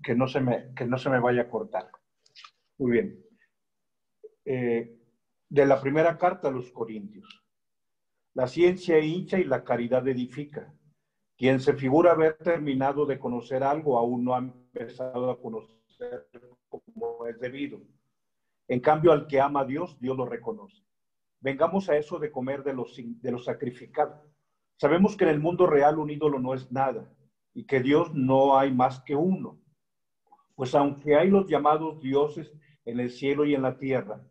que no se me vaya a cortar. Muy bien. De la primera carta a los Corintios. La ciencia hincha y la caridad edifica. Quien se figura haber terminado de conocer algo aún no ha empezado a conocer como es debido. En cambio, al que ama a Dios, Dios lo reconoce. Vengamos a eso de comer de lo sacrificado. Sabemos que en el mundo real un ídolo no es nada y que Dios no hay más que uno. Pues aunque hay los llamados dioses en el cielo y en la tierra,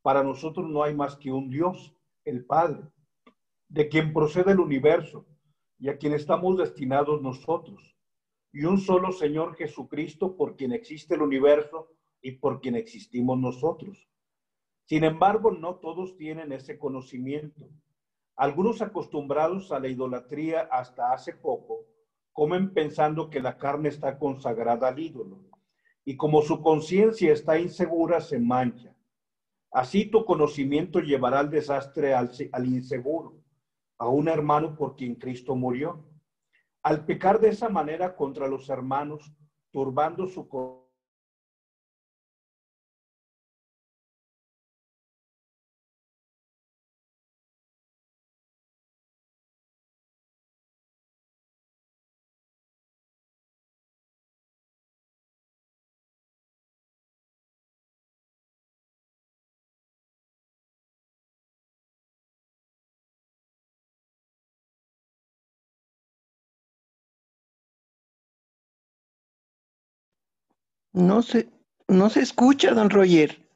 para nosotros no hay más que un Dios, el Padre, de quien procede el universo y a quien estamos destinados nosotros, y un solo Señor Jesucristo por quien existe el universo y por quien existimos nosotros. Sin embargo, no todos tienen ese conocimiento. Algunos, acostumbrados a la idolatría hasta hace poco, comen pensando que la carne está consagrada al ídolo, y como su conciencia está insegura, se mancha. Así tu conocimiento llevará al desastre al inseguro, a un hermano por quien Cristo murió. Al pecar de esa manera contra los hermanos, turbando su No se, no se escucha, don Roger.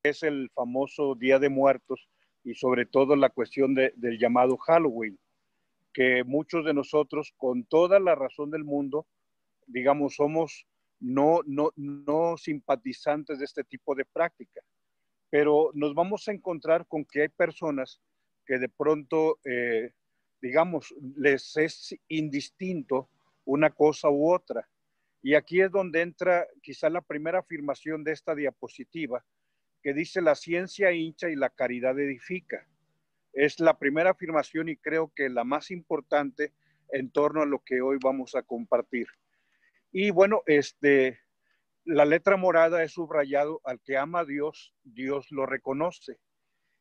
es el famoso Día de Muertos y sobre todo la cuestión del llamado Halloween, que muchos de nosotros, con toda la razón del mundo, digamos, somos no simpatizantes de este tipo de práctica, pero nos vamos a encontrar con que hay personas que de pronto, digamos, les es indistinto una cosa u otra. Y aquí es donde entra quizá la primera afirmación de esta diapositiva, que dice: la ciencia hincha y la caridad edifica. Es la primera afirmación y creo que la más importante en torno a lo que hoy vamos a compartir. Y bueno, la letra morada es subrayado: al que ama a Dios, Dios lo reconoce.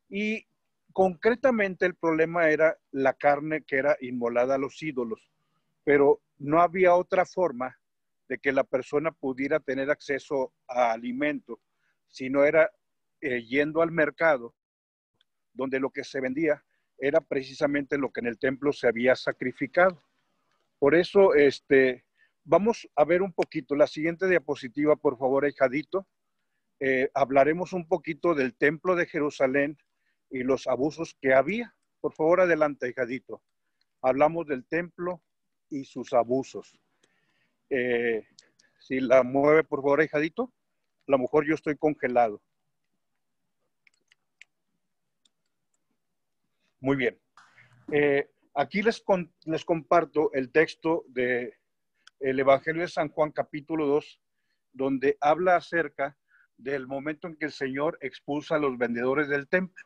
Y concretamente el problema era la carne que era inmolada a los ídolos, pero no había otra forma de que la persona pudiera tener acceso a alimento, si no era yendo al mercado, donde lo que se vendía era precisamente lo que en el templo se había sacrificado. Por eso, vamos a ver un poquito. La siguiente diapositiva, por favor, ahijadito. Hablaremos un poquito del templo de Jerusalén y los abusos que había. Por favor, adelante, ahijadito. Hablamos del templo y sus abusos. Si la mueve, por favor, ahijadito. A lo mejor yo estoy congelado. Muy bien. Aquí les comparto el texto del Evangelio de San Juan, capítulo 2, donde habla acerca del momento en que el Señor expulsa a los vendedores del templo.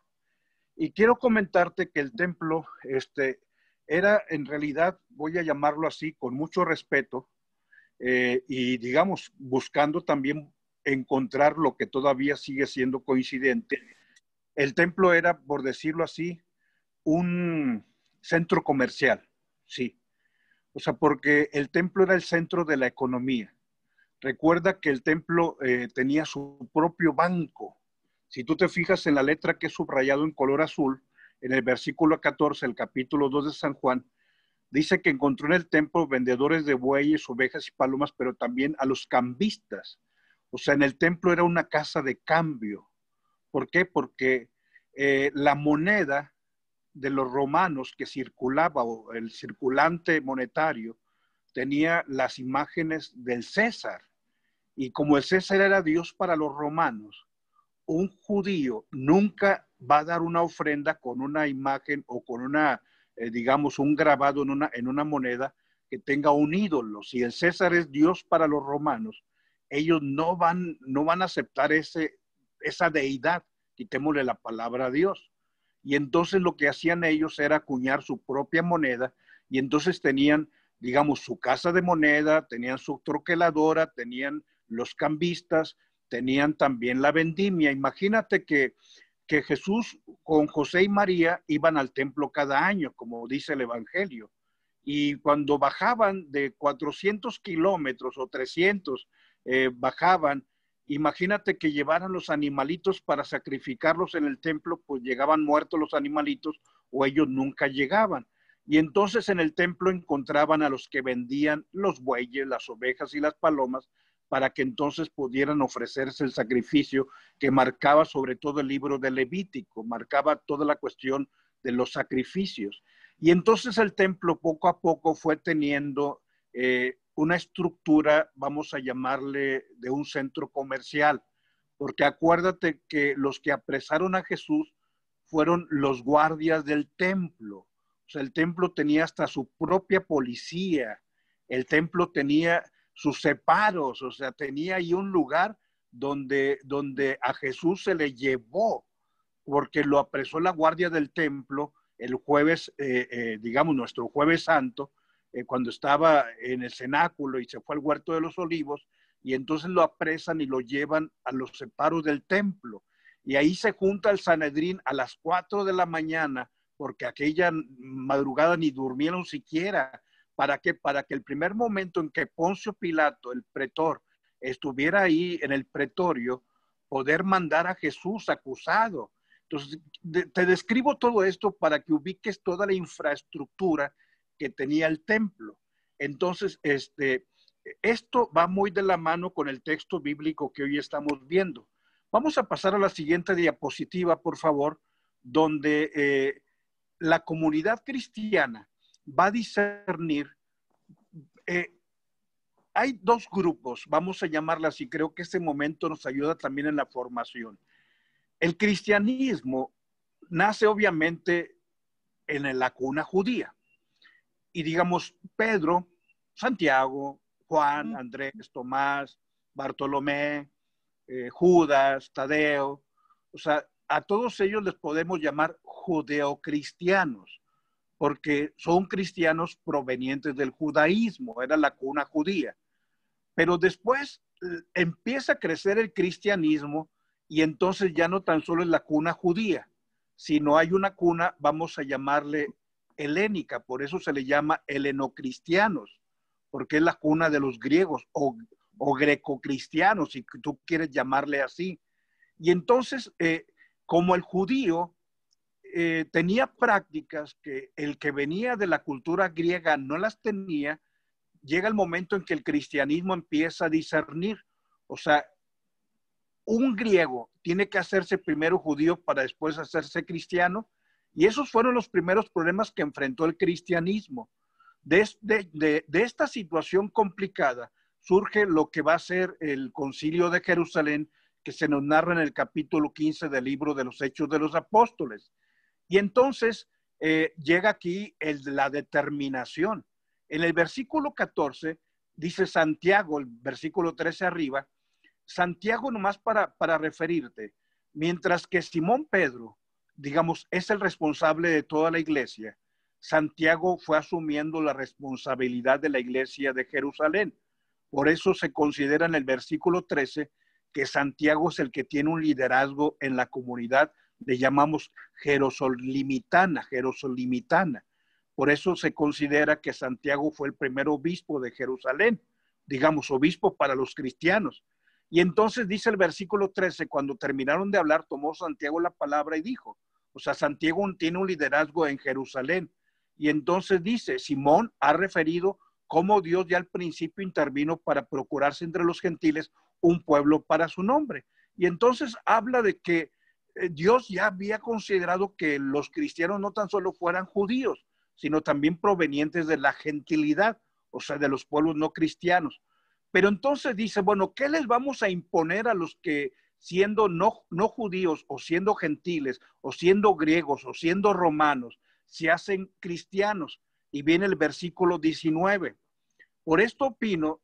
Y quiero comentarte que el templo era en realidad, voy a llamarlo así, con mucho respeto, y digamos, buscando también encontrar lo que todavía sigue siendo coincidente. El templo era, por decirlo así, un centro comercial, sí. O sea, porque el templo era el centro de la economía. Recuerda que el templo tenía su propio banco. Si tú te fijas en la letra que es subrayado en color azul, en el versículo 14, el capítulo 2 de San Juan, dice que encontró en el templo vendedores de bueyes, ovejas y palomas, pero también a los cambistas. O sea, en el templo era una casa de cambio. ¿Por qué? Porque la moneda de los romanos que circulaba, o el circulante monetario, tenía las imágenes del César. Y como el César era Dios para los romanos, un judío nunca va a dar una ofrenda con una imagen o con una, digamos, un grabado en una moneda que tenga un ídolo. Si el César es Dios para los romanos, ellos no van a aceptar esa deidad, quitémosle la palabra a Dios. Y entonces lo que hacían ellos era acuñar su propia moneda, y entonces tenían digamos, su casa de moneda, tenían su troqueladora, tenían los cambistas, tenían también la vendimia. Imagínate que Jesús con José y María iban al templo cada año, como dice el Evangelio. Y cuando bajaban de 400 kilómetros o 300, bajaban, imagínate que llevaran los animalitos para sacrificarlos en el templo, pues llegaban muertos los animalitos o ellos nunca llegaban. Y entonces en el templo encontraban a los que vendían los bueyes, las ovejas y las palomas, para que entonces pudieran ofrecerse el sacrificio que marcaba sobre todo el libro de Levítico, marcaba toda la cuestión de los sacrificios. Y entonces el templo poco a poco fue teniendo una estructura, vamos a llamarle, de un centro comercial, porque acuérdate que los que apresaron a Jesús fueron los guardias del templo. O sea, el templo tenía hasta su propia policía, el templo tenía sus separos, o sea, tenía ahí un lugar donde a Jesús se le llevó, porque lo apresó la guardia del templo el jueves, digamos, nuestro jueves santo, cuando estaba en el cenáculo y se fue al huerto de los olivos, y entonces lo apresan y lo llevan a los separos del templo. Y ahí se junta el Sanedrín a las 4 de la mañana, porque aquella madrugada ni durmieron siquiera. ¿Para qué? Para que el primer momento en que Poncio Pilato, el pretor, estuviera ahí en el pretorio, poder mandar a Jesús acusado. Entonces, te describo todo esto para que ubiques toda la infraestructura que tenía el templo. Entonces, esto va muy de la mano con el texto bíblico que hoy estamos viendo. Vamos a pasar a la siguiente diapositiva, por favor, donde la comunidad cristiana va a discernir. Hay dos grupos, vamos a llamarlas, y creo que este momento nos ayuda también en la formación. El cristianismo nace obviamente en la cuna judía. Y digamos, Pedro, Santiago, Juan, Andrés, Tomás, Bartolomé, Judas, Tadeo, o sea, a todos ellos les podemos llamar judeocristianos, porque son cristianos provenientes del judaísmo, era la cuna judía. Pero después empieza a crecer el cristianismo y entonces ya no tan solo es la cuna judía, sino hay una cuna, vamos a llamarle helénica, por eso se le llama helenocristianos, porque es la cuna de los griegos o grecocristianos, si tú quieres llamarle así. Y entonces, como el judío tenía prácticas que el que venía de la cultura griega no las tenía, llega el momento en que el cristianismo empieza a discernir. O sea, un griego tiene que hacerse primero judío para después hacerse cristiano, y esos fueron los primeros problemas que enfrentó el cristianismo. De esta situación complicada surge lo que va a ser el Concilio de Jerusalén, que se nos narra en el capítulo 15 del libro de los Hechos de los Apóstoles. Y entonces llega aquí la determinación. En el versículo 14 dice Santiago, el versículo 13 arriba, Santiago, nomás para referirte, mientras que Simón Pedro, digamos, es el responsable de toda la iglesia, Santiago fue asumiendo la responsabilidad de la iglesia de Jerusalén. Por eso se considera en el versículo 13 que Santiago es el que tiene un liderazgo en la comunidad, le llamamos jerosolimitana. Por eso se considera que Santiago fue el primer obispo de Jerusalén, digamos, obispo para los cristianos. Y entonces dice el versículo 13, cuando terminaron de hablar, tomó Santiago la palabra y dijo, o sea, Santiago tiene un liderazgo en Jerusalén. Y entonces dice, Simón ha referido cómo Dios ya al principio intervino para procurarse entre los gentiles un pueblo para su nombre. Y entonces habla de que Dios ya había considerado que los cristianos no tan solo fueran judíos, sino también provenientes de la gentilidad, o sea, de los pueblos no cristianos. Pero entonces dice, bueno, ¿qué les vamos a imponer a los que siendo no judíos o siendo gentiles o siendo griegos o siendo romanos se hacen cristianos? Y viene el versículo 19. Por esto opino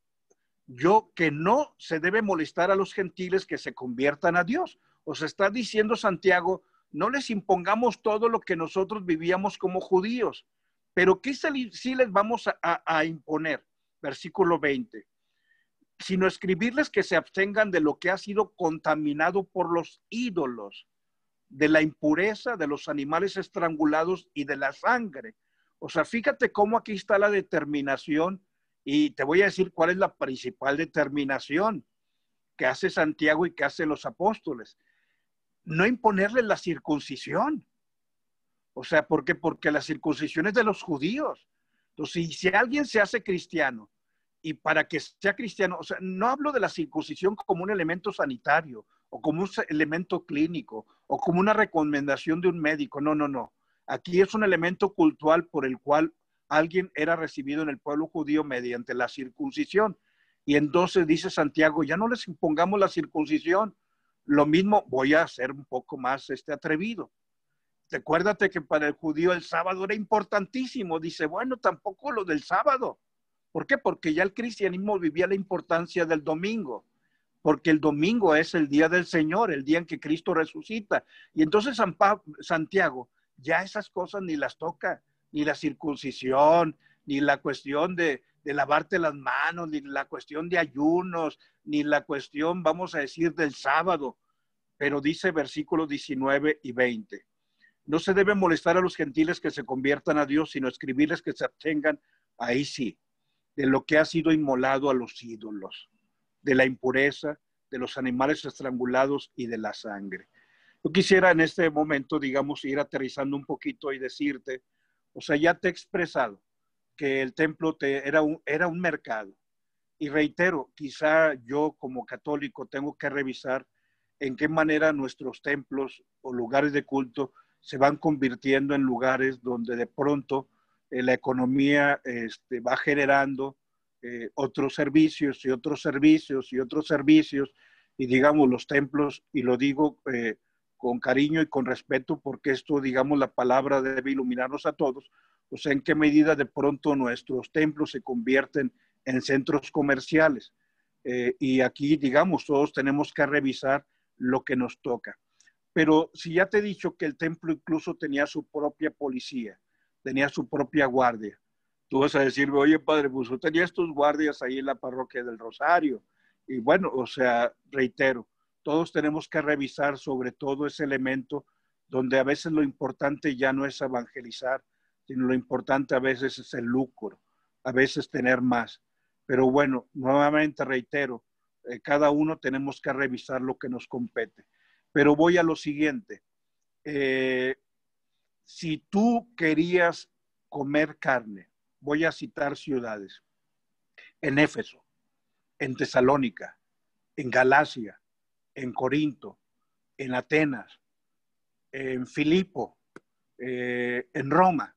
yo que no se debe molestar a los gentiles que se conviertan a Dios. O sea, está diciendo Santiago, no les impongamos todo lo que nosotros vivíamos como judíos. Pero ¿qué sí les vamos a imponer? Versículo 20. Sino escribirles que se abstengan de lo que ha sido contaminado por los ídolos, de la impureza, de los animales estrangulados y de la sangre. O sea, fíjate cómo aquí está la determinación, y te voy a decir cuál es la principal determinación que hace Santiago y que hace los apóstoles. No imponerles la circuncisión. O sea, ¿por qué? Porque la circuncisión es de los judíos. Entonces, si alguien se hace cristiano, y para que sea cristiano, o sea, no hablo de la circuncisión como un elemento sanitario, o como un elemento clínico, o como una recomendación de un médico, no, no, no. Aquí es un elemento cultural por el cual alguien era recibido en el pueblo judío mediante la circuncisión. Y entonces dice Santiago, ya no les impongamos la circuncisión. Lo mismo, voy a ser un poco más atrevido. Recuérdate que para el judío el sábado era importantísimo. Dice, bueno, tampoco lo del sábado. ¿Por qué? Porque ya el cristianismo vivía la importancia del domingo. Porque el domingo es el día del Señor, el día en que Cristo resucita. Y entonces Santiago ya esas cosas ni las toca, ni la circuncisión, ni la cuestión de lavarte las manos, ni la cuestión de ayunos, ni la cuestión, vamos a decir, del sábado. Pero dice versículos 19 y 20. No se debe molestar a los gentiles que se conviertan a Dios, sino escribirles que se abstengan, ahí sí, de lo que ha sido inmolado a los ídolos, de la impureza, de los animales estrangulados y de la sangre. Yo quisiera en este momento, digamos, ir aterrizando un poquito y decirte, o sea, ya te he expresado que el templo era un mercado. Y reitero, quizá yo como católico tengo que revisar en qué manera nuestros templos o lugares de culto se van convirtiendo en lugares donde de pronto la economía va generando otros servicios y otros servicios y otros servicios, y digamos los templos, y lo digo con cariño y con respeto porque esto, digamos, la palabra debe iluminarnos a todos, o sea, en qué medida de pronto nuestros templos se convierten en centros comerciales. Y aquí, digamos, todos tenemos que revisar lo que nos toca. Pero si ya te he dicho que el templo incluso tenía su propia policía, tenía su propia guardia, tú vas a decirme, oye, padre, pues tú tenías tus guardias ahí en la parroquia del Rosario. Y bueno, o sea, reitero, todos tenemos que revisar sobre todo ese elemento donde a veces lo importante ya no es evangelizar, sino lo importante a veces es el lucro, a veces tener más. Pero bueno, nuevamente reitero, cada uno tenemos que revisar lo que nos compete. Pero voy a lo siguiente. Si tú querías comer carne, voy a citar ciudades, en Éfeso, en Tesalónica, en Galacia, en Corinto, en Atenas, en Filipo, en Roma.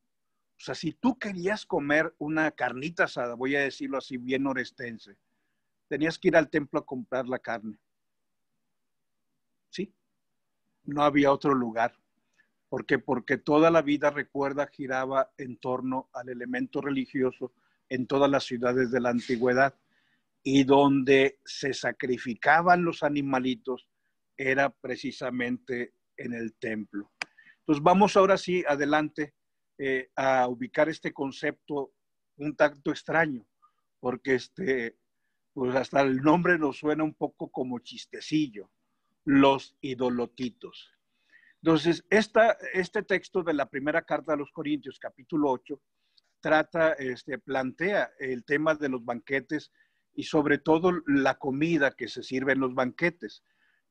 O sea, si tú querías comer una carnita asada, voy a decirlo así bien orestense, tenías que ir al templo a comprar la carne. ¿Sí? No había otro lugar. ¿Por qué? Porque toda la vida, recuerda, giraba en torno al elemento religioso en todas las ciudades de la antigüedad, y donde se sacrificaban los animalitos era precisamente en el templo. Entonces vamos ahora sí adelante a ubicar este concepto un tanto extraño, porque pues hasta el nombre nos suena un poco como chistecillo, los idolotitos. Entonces, este texto de la primera carta a los Corintios, capítulo 8, plantea el tema de los banquetes y sobre todo la comida que se sirve en los banquetes.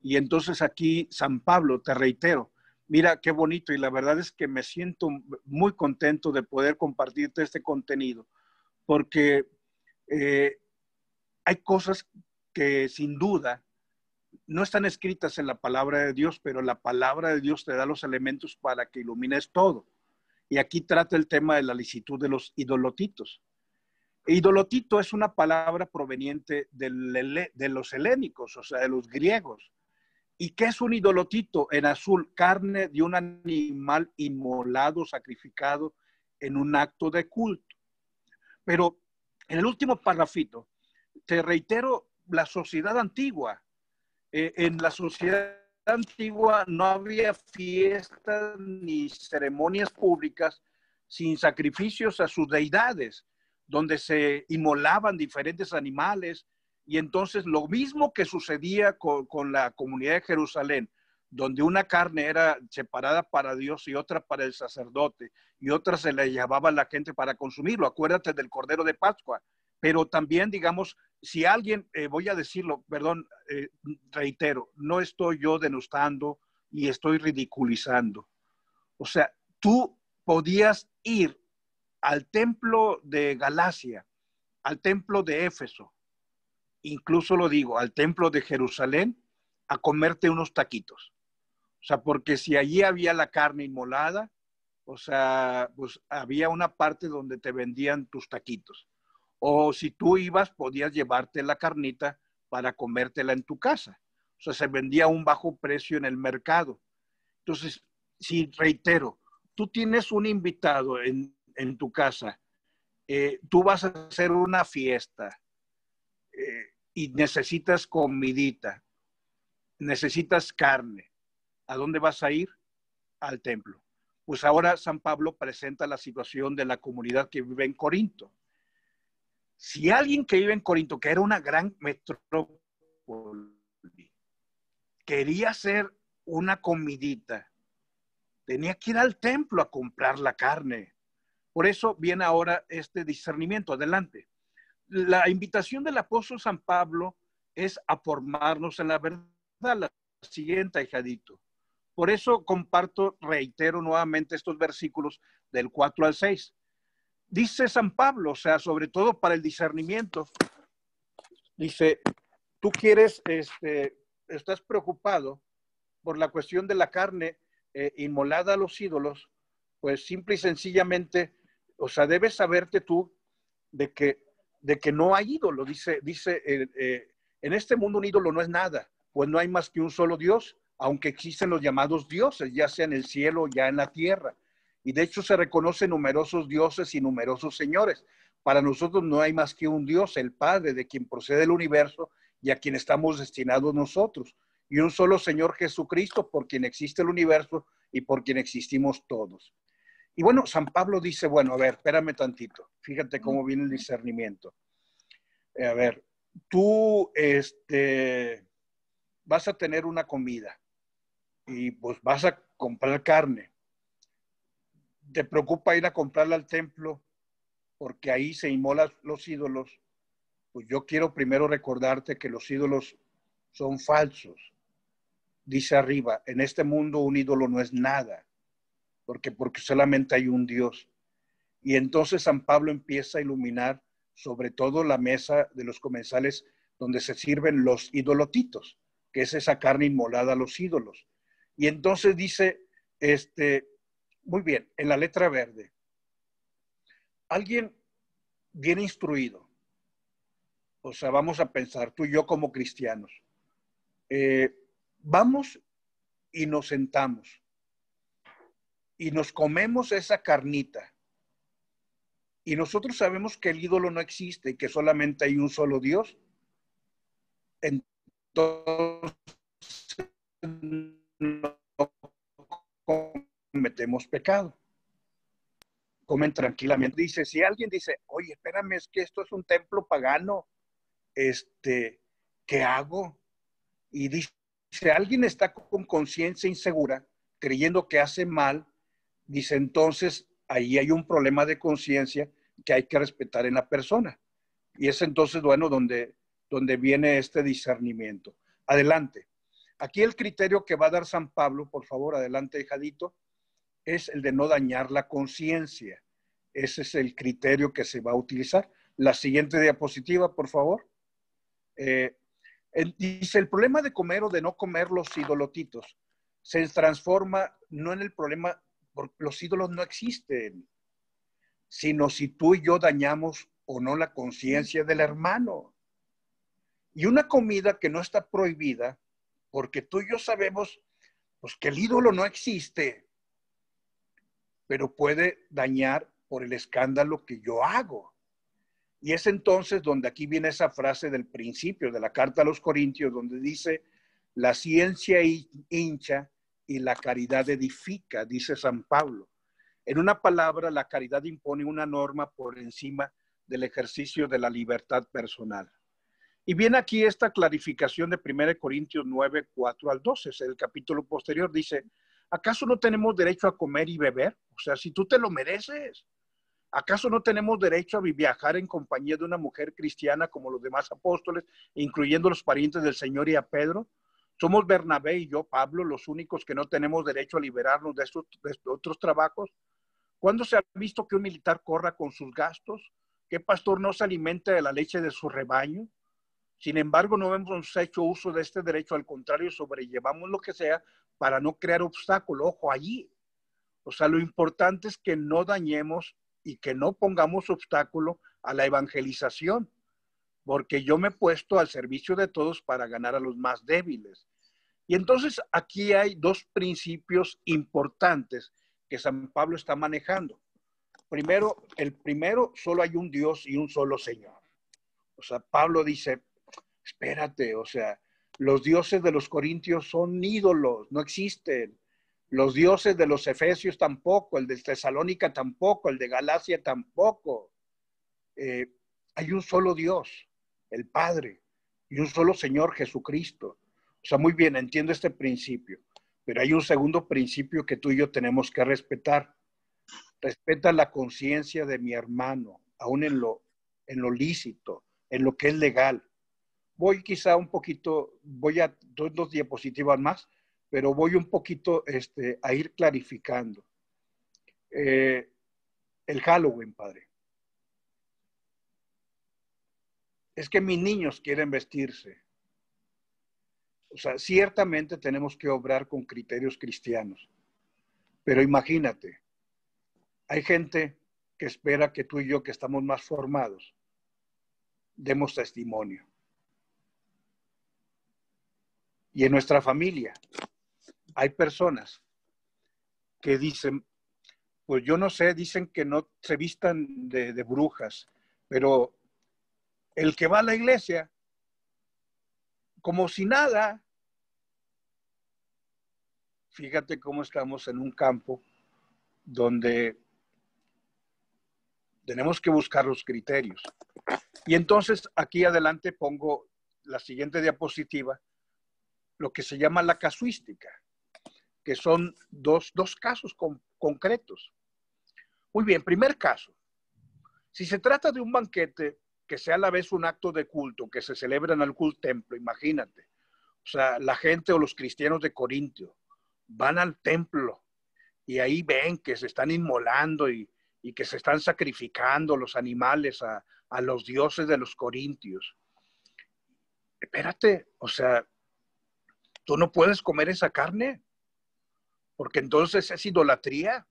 Y entonces aquí San Pablo, te reitero, mira qué bonito, y la verdad es que me siento muy contento de poder compartirte este contenido, porque hay cosas que sin duda no están escritas en la palabra de Dios, pero la palabra de Dios te da los elementos para que ilumines todo. Y aquí trata el tema de la licitud de los idolotitos. Idolotito es una palabra proveniente de los helénicos, o sea, de los griegos. ¿Y qué es un idolotito? En azul, carne de un animal inmolado, sacrificado en un acto de culto. Pero en el último parrafito, te reitero, la sociedad antigua. En la sociedad antigua no había fiestas ni ceremonias públicas sin sacrificios a sus deidades, donde se inmolaban diferentes animales. Y entonces lo mismo que sucedía con la comunidad de Jerusalén, donde una carne era separada para Dios y otra para el sacerdote, y otra se le llevaba a la gente para consumirlo. Acuérdate del Cordero de Pascua. Pero también, digamos, si alguien, voy a decirlo, perdón, reitero, no estoy yo denostando y estoy ridiculizando. O sea, tú podías ir al templo de Galacia, al templo de Éfeso, incluso lo digo, al templo de Jerusalén, a comerte unos taquitos. O sea, porque si allí había la carne inmolada, o sea, pues había una parte donde te vendían tus taquitos. O si tú ibas, podías llevarte la carnita para comértela en tu casa. O sea, se vendía a un bajo precio en el mercado. Entonces, si reitero, tú tienes un invitado en tu casa, tú vas a hacer una fiesta y necesitas comidita, necesitas carne. ¿A dónde vas a ir? Al templo. Pues ahora San Pablo presenta la situación de la comunidad que vive en Corinto. Si alguien que vive en Corinto, que era una gran metrópoli, quería hacer una comidita, tenía que ir al templo a comprar la carne. Por eso viene ahora este discernimiento. Adelante. La invitación del apóstol San Pablo es a formarnos en la verdad. La siguiente, ahijadito. Por eso comparto, reitero nuevamente estos versículos del 4 al 6. Dice San Pablo, o sea, sobre todo para el discernimiento, dice, tú quieres, estás preocupado por la cuestión de la carne inmolada a los ídolos, pues simple y sencillamente, o sea, debes saberte tú de que no hay ídolo. Dice en este mundo un ídolo no es nada, pues no hay más que un solo Dios, aunque existen los llamados dioses, ya sea en el cielo o ya en la tierra. Y de hecho se reconocen numerosos dioses y numerosos señores. Para nosotros no hay más que un Dios, el Padre, de quien procede el universo y a quien estamos destinados nosotros. Y un solo Señor Jesucristo, por quien existe el universo y por quien existimos todos. Y bueno, San Pablo dice, bueno, a ver, espérame tantito. Fíjate cómo viene el discernimiento. A ver, tú vas a tener una comida y pues vas a comprar carne. Te preocupa ir a comprarla al templo porque ahí se inmolan los ídolos. Pues yo quiero primero recordarte que los ídolos son falsos. Dice arriba, en este mundo un ídolo no es nada, porque solamente hay un Dios. Y entonces San Pablo empieza a iluminar sobre todo la mesa de los comensales donde se sirven los idolotitos, que es esa carne inmolada a los ídolos. Y entonces dice, muy bien, en la letra verde, alguien bien instruido, o sea, vamos a pensar, tú y yo como cristianos, vamos y nos sentamos y nos comemos esa carnita. Y nosotros sabemos que el ídolo no existe y que solamente hay un solo Dios. Entonces no cometemos pecado. Comen tranquilamente. Dice, si alguien dice, oye, espérame, es que esto es un templo pagano, ¿qué hago? Y dice, si alguien está con conciencia insegura, creyendo que hace mal, dice, entonces ahí hay un problema de conciencia que hay que respetar en la persona. Y es entonces, bueno, donde viene este discernimiento. Adelante. Aquí el criterio que va a dar San Pablo, por favor, adelante, hijadito, es el de no dañar la conciencia. Ese es el criterio que se va a utilizar. La siguiente diapositiva, por favor. Dice, el problema de comer o de no comer los idolotitos se transforma no en el problema, porque los ídolos no existen, sino si tú y yo dañamos o no la conciencia del hermano. Y una comida que no está prohibida, porque tú y yo sabemos pues, que el ídolo no existe, pero puede dañar por el escándalo que yo hago. Y es entonces donde aquí viene esa frase del principio de la carta a los Corintios, donde dice, la ciencia hincha y la caridad edifica, dice San Pablo. En una palabra, la caridad impone una norma por encima del ejercicio de la libertad personal. Y viene aquí esta clarificación de 1 Corintios 9, 4 al 12, es el capítulo posterior, dice, ¿acaso no tenemos derecho a comer y beber? O sea, si tú te lo mereces. ¿Acaso no tenemos derecho a viajar en compañía de una mujer cristiana como los demás apóstoles, incluyendo los parientes del Señor y a Pedro? ¿Somos Bernabé y yo, Pablo, los únicos que no tenemos derecho a liberarnos de estos otros trabajos? ¿Cuándo se ha visto que un militar corra con sus gastos? ¿Qué pastor no se alimenta de la leche de su rebaño? Sin embargo, no hemos hecho uso de este derecho, al contrario, sobrellevamos lo que sea para no crear obstáculo. Ojo, allí. O sea, lo importante es que no dañemos y que no pongamos obstáculo a la evangelización, porque yo me he puesto al servicio de todos para ganar a los más débiles. Y entonces aquí hay dos principios importantes que San Pablo está manejando. Primero, el primero, solo hay un Dios y un solo Señor. O sea, Pablo dice, espérate, o sea, los dioses de los corintios son ídolos, no existen. Los dioses de los efesios tampoco, el de Tesalónica tampoco, el de Galacia tampoco. Hay un solo Dios, el Padre, y un solo Señor Jesucristo. O sea, muy bien, entiendo este principio, pero hay un segundo principio que tú y yo tenemos que respetar. Respeta la conciencia de mi hermano, aún en lo lícito, en lo que es legal. Voy quizá un poquito, voy a dos diapositivas más, pero voy un poquito a ir clarificando. El Halloween, padre. Es que mis niños quieren vestirse. O sea, ciertamente tenemos que obrar con criterios cristianos. Pero imagínate, hay gente que espera que tú y yo, que estamos más formados, demos testimonio. Y en nuestra familia hay personas que dicen, pues yo no sé, dicen que no se vistan de brujas, pero el que va a la iglesia, como si nada, fíjate cómo estamos en un campo donde tenemos que buscar los criterios. Y entonces aquí adelante pongo la siguiente diapositiva, lo que se llama la casuística, que son dos casos concretos. Muy bien, primer caso. Si se trata de un banquete que sea a la vez un acto de culto, que se celebra en algún templo, imagínate. O sea, la gente o los cristianos de Corintio van al templo y ahí ven que se están inmolando y que se están sacrificando los animales a los dioses de los corintios. Espérate, o sea, tú no puedes comer esa carne, porque entonces es idolatría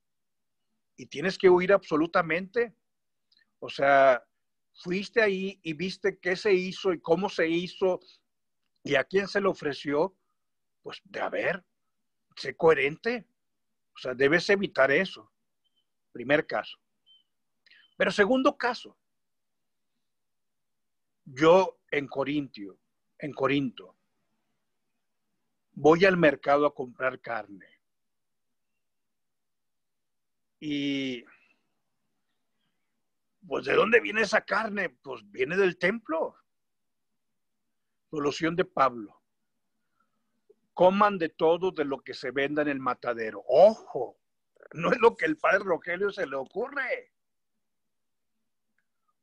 y tienes que huir absolutamente. O sea, fuiste ahí y viste qué se hizo y cómo se hizo y a quién se le ofreció, pues de haber, sé coherente. O sea, debes evitar eso. Primer caso. Pero segundo caso, yo en Corinto, voy al mercado a comprar carne. Y pues ¿de dónde viene esa carne? Pues viene del templo. Solución de Pablo. Coman de todo de lo que se venda en el matadero. Ojo, no es lo que el padre Rogelio se le ocurre.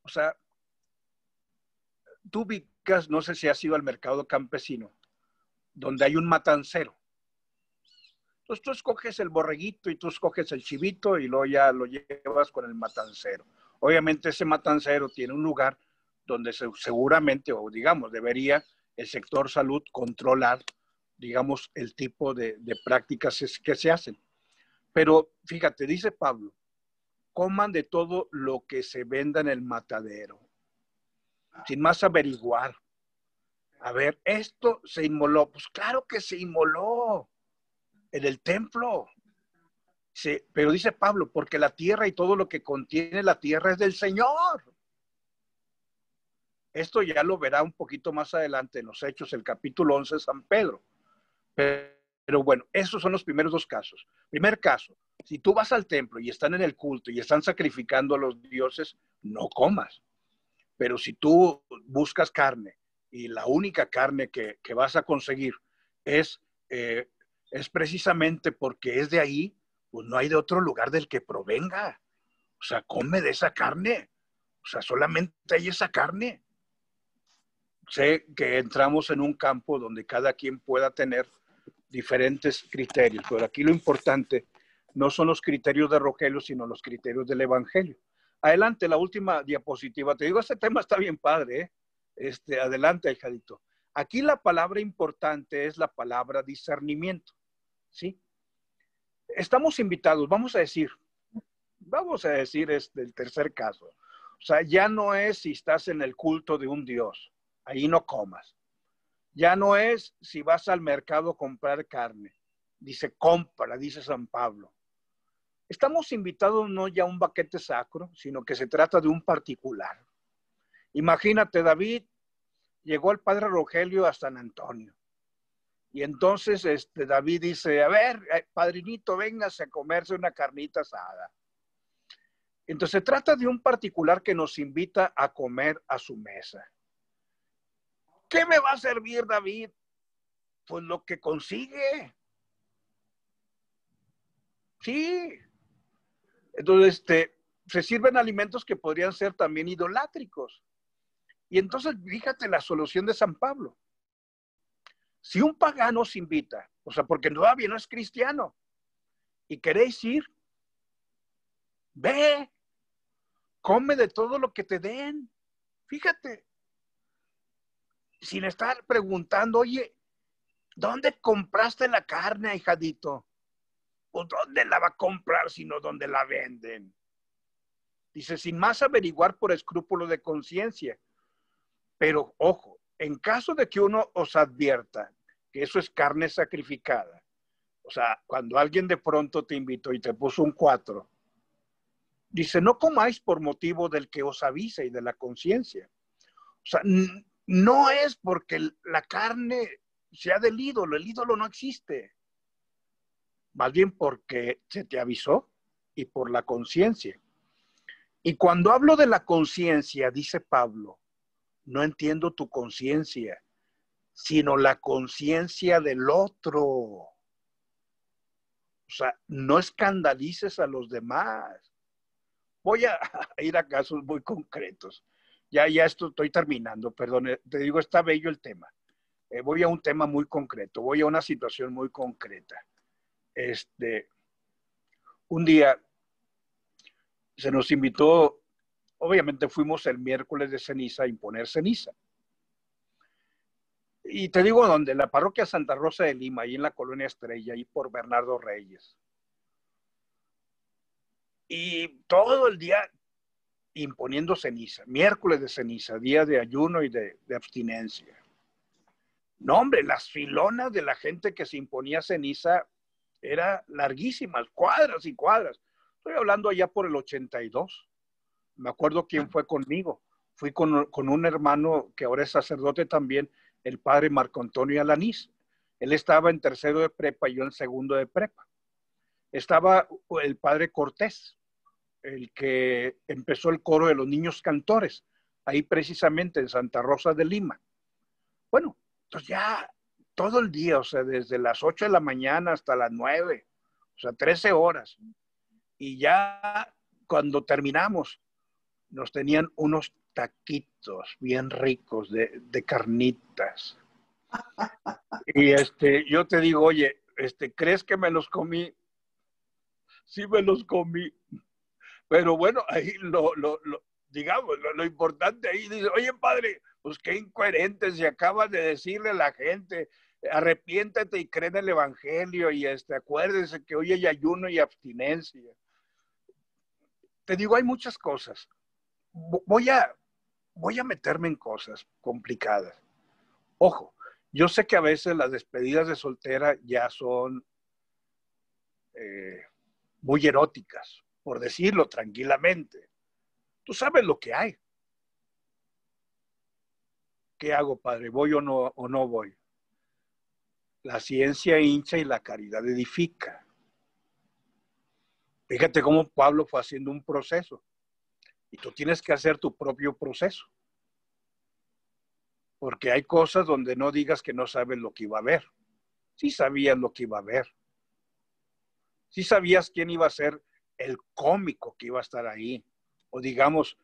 O sea, tú ubicas, no sé si has ido al mercado campesino, donde hay un matancero. Entonces tú escoges el borreguito y tú escoges el chivito y luego ya lo llevas con el matancero. Obviamente ese matancero tiene un lugar donde seguramente, o digamos, debería el sector salud controlar, digamos, el tipo de prácticas que se hacen. Pero fíjate, dice Pablo, coman de todo lo que se venda en el matadero, sin más averiguar. A ver, esto se inmoló. Pues claro que se inmoló en el templo. Sí, pero dice Pablo, porque la tierra y todo lo que contiene la tierra es del Señor. Esto ya lo verá un poquito más adelante en los Hechos, el capítulo 11 de San Pedro. Pero Pero bueno, esos son los primeros dos casos. Primer caso, si tú vas al templo y están en el culto y están sacrificando a los dioses, no comas. Pero si tú buscas carne y la única carne que vas a conseguir es, es precisamente porque es de ahí, pues no hay de otro lugar del que provenga. O sea, come de esa carne. O sea, solamente hay esa carne. Sé que entramos en un campo donde cada quien pueda tener diferentes criterios, pero aquí lo importante no son los criterios de Rogelio, sino los criterios del Evangelio. Adelante, la última diapositiva. Te digo, este tema está bien padre, ¿eh? Adelante, hijadito. Aquí la palabra importante es la palabra discernimiento, ¿sí? Estamos invitados, vamos a decir el tercer caso. O sea, ya no es si estás en el culto de un Dios, ahí no comas. Ya no es si vas al mercado a comprar carne. Dice, compra, dice San Pablo. Estamos invitados no ya a un banquete sacro, sino que se trata de un particular. Imagínate, David llegó al padre Rogelio a San Antonio. Y entonces David dice, a ver, padrinito, véngase a comerse una carnita asada. Entonces se trata de un particular que nos invita a comer a su mesa. ¿Qué me va a servir, David? Pues lo que consigue. Sí. Entonces, se sirven alimentos que podrían ser también idolátricos. Y entonces, fíjate la solución de San Pablo. Si un pagano os invita, o sea, porque todavía no es cristiano, y queréis ir, ve, come de todo lo que te den. Fíjate, sin estar preguntando, oye, ¿dónde compraste la carne, hijadito? ¿O dónde la va a comprar sino dónde la venden? Dice, sin más averiguar por escrúpulo de conciencia. Pero, ojo, en caso de que uno os advierta que eso es carne sacrificada, o sea, cuando alguien de pronto te invitó y te puso un 4, dice, no comáis por motivo del que os avisa y de la conciencia. O sea, no es porque la carne sea del ídolo, el ídolo no existe. Más bien porque se te avisó y por la conciencia. Y cuando hablo de la conciencia, dice Pablo, no entiendo tu conciencia, sino la conciencia del otro. O sea, no escandalices a los demás. Voy a ir a casos muy concretos. Ya estoy terminando, perdón, te digo, está bello el tema. Voy a un tema muy concreto, voy a una situación muy concreta. Un día se nos invitó, obviamente fuimos el miércoles de ceniza a imponer ceniza. Y te digo dónde, la parroquia Santa Rosa de Lima, ahí en la colonia Estrella, ahí por Bernardo Reyes. Y todo el día imponiendo ceniza, miércoles de ceniza, día de ayuno y de abstinencia. No, hombre, las filonas de la gente que se imponía ceniza eran larguísimas, cuadras y cuadras. Estoy hablando allá por el 82. Me acuerdo quién fue conmigo. Fui con un hermano que ahora es sacerdote también, el padre Marco Antonio Alanís. Él estaba en tercero de prepa y yo en segundo de prepa. Estaba el padre Cortés, el que empezó el coro de los niños cantores, ahí precisamente en Santa Rosa de Lima. Bueno, entonces ya todo el día, o sea, desde las 8 de la mañana hasta las 9, o sea, 13 horas. Y ya cuando terminamos, nos tenían unos taquitos bien ricos de carnitas. Y yo te digo, oye, ¿crees que me los comí? Sí me los comí. Pero bueno, ahí digamos, lo importante ahí dice, oye, padre, pues qué incoherente si acabas de decirle a la gente, arrepiéntate y cree en el evangelio y acuérdese que hoy hay ayuno y abstinencia. Te digo, hay muchas cosas. Voy a meterme en cosas complicadas. Ojo, yo sé que a veces las despedidas de soltera ya son muy eróticas, por decirlo tranquilamente. Tú sabes lo que hay. ¿Qué hago, padre? ¿Voy o no voy? La ciencia hincha y la caridad edifica. Fíjate cómo Pablo fue haciendo un proceso. Y tú tienes que hacer tu propio proceso. Porque hay cosas donde no digas que no sabes lo que iba a haber. Sí sabías lo que iba a haber. Sí sabías quién iba a ser el cómico que iba a estar ahí. O digamos,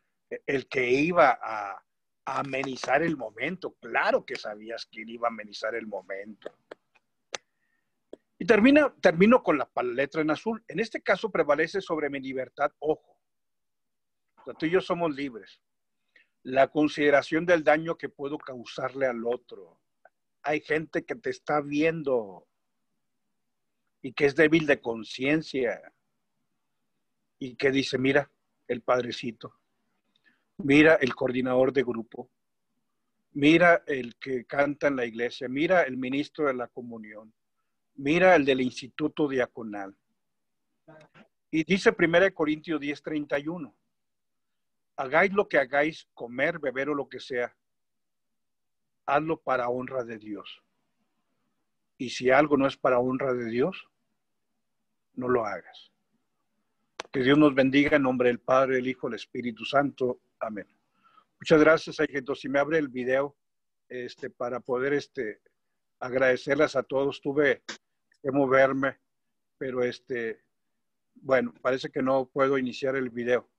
el que iba a amenizar el momento. Claro que sabías quién iba a amenizar el momento. Y termino con la letra en azul. En este caso prevalece sobre mi libertad, ojo. O sea, tú y yo somos libres. La consideración del daño que puedo causarle al otro. Hay gente que te está viendo y que es débil de conciencia y que dice, mira, el padrecito, mira el coordinador de grupo, mira el que canta en la iglesia, mira el ministro de la comunión, mira el del instituto diaconal. Y dice 1 Corintios 10:31, hagáis lo que hagáis, comer, beber o lo que sea, hazlo para honra de Dios. Y si algo no es para honra de Dios, no lo hagas. Que Dios nos bendiga en nombre del Padre, del Hijo, del Espíritu Santo. Amén. Muchas gracias, Aigeto. Si me abre el video para poder agradecerles a todos. Tuve que moverme, pero bueno, parece que no puedo iniciar el video.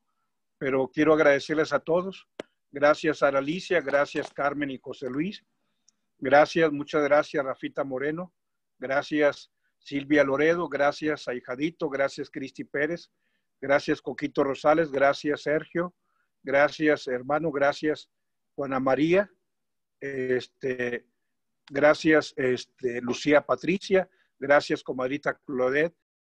Pero quiero agradecerles a todos. Gracias a Alicia, gracias Carmen y José Luis. Gracias, muchas gracias Rafita Moreno. Gracias Silvia Loredo, gracias Ahijadito, gracias Cristi Pérez. Gracias, Coquito Rosales. Gracias, Sergio. Gracias, hermano. Gracias, Juana María. Gracias, Lucía Patricia. Gracias, comadrita Claudette.